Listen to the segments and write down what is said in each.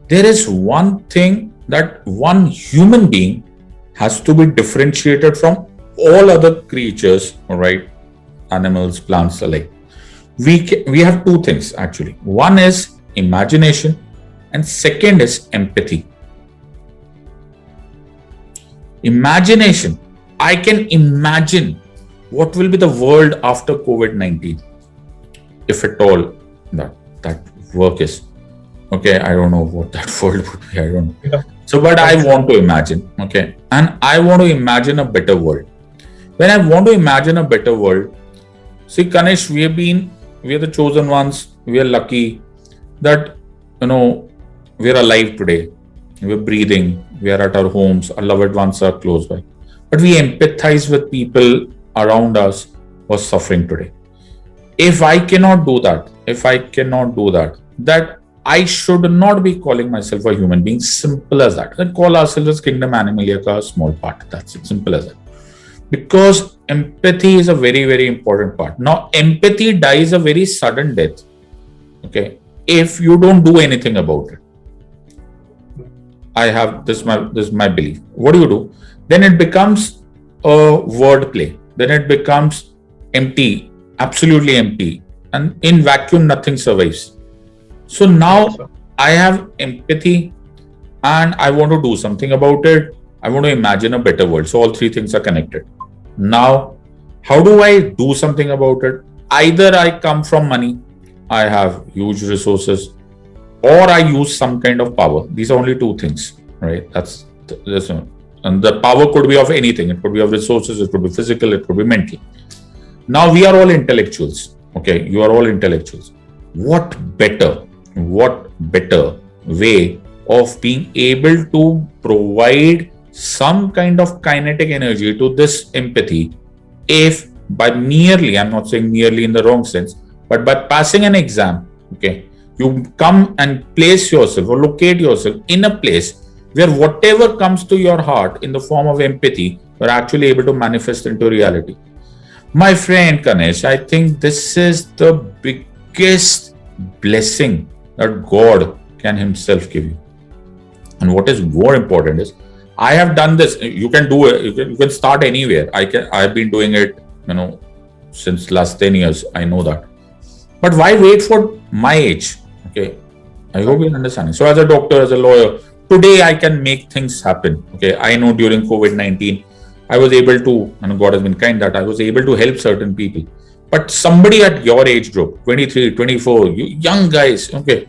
there is one thing that one human being has to be differentiated from all other creatures, all right, animals, plants alike. We have two things actually. One is imagination, and second is empathy. Imagination. I can imagine what will be the world after COVID-19, if at all that work is. Okay, I don't know what that world would be. I don't know. Yeah. So, but I want to imagine. Okay, and I want to imagine a better world. When I want to imagine a better world, see, Ganesh, we are the chosen ones. We are lucky that we are alive today. We're breathing. We are at our homes. Our loved ones are close by. But we empathize with people around us who are suffering today. If I cannot do that, that I should not be calling myself a human being. Simple as that. Then call ourselves as Kingdom Animalia ka small part. That's it. Simple as that. Because empathy is a very, very important part. Now, empathy dies a very sudden death. Okay, if you don't do anything about it. I have this is my belief. What do? Then it becomes a word play. Then it becomes empty, absolutely empty. And in vacuum, nothing survives. So now I have empathy and I want to do something about it. I want to imagine a better world. So all three things are connected. Now, how do I do something about it? Either I come from money, I have huge resources, or I use some kind of power. These are only two things, right? And the power could be of anything. It could be of resources, it could be physical, it could be mental. Now we are all intellectuals. Okay, you are all intellectuals. What better way of being able to provide some kind of kinetic energy to this empathy if by merely, I'm not saying merely in the wrong sense, but by passing an exam, okay, you come and place yourself or locate yourself in a place where whatever comes to your heart in the form of empathy, you're actually able to manifest into reality. My friend Ganesh, I think this is the biggest blessing that God can himself give you. And what is more important is, I have done this. You can do it. You can start anywhere. I've been doing it, since last 10 years. I know that. But why wait for my age? Okay. I hope you're understanding. So as a doctor, as a lawyer, today I can make things happen. Okay. I know during COVID-19, I was able to, and God has been kind that I was able to help certain people. But somebody at your age group, 23, 24, you young guys, okay,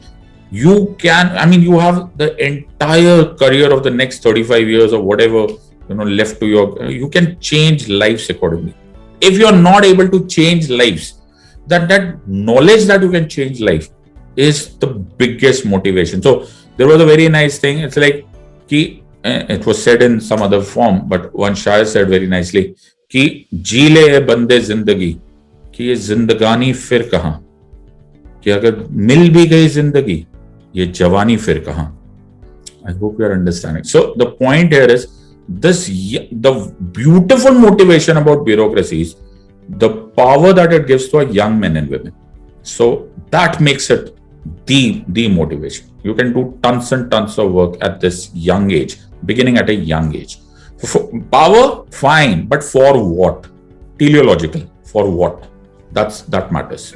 you have the entire career of the next 35 years or whatever, left to you can change lives accordingly. If you're not able to change lives, that knowledge that you can change life is the biggest motivation. So there was a very nice thing. It's like, it was said in some other form, but one Shah said very nicely, कि जी ले बंदे जिंदगी कि ये जिंदगानी फिर कहां, कि अगर मिल भी गई जिंदगी ये जवानी फिर कहां. I hope you are understanding. So the point here is the beautiful motivation about bureaucracy is the power that it gives to our young men and women. So that makes it the motivation. You can do tons and tons of work at this young age, beginning at a young age. For power, fine, but for what? Teleological, for what? That matters.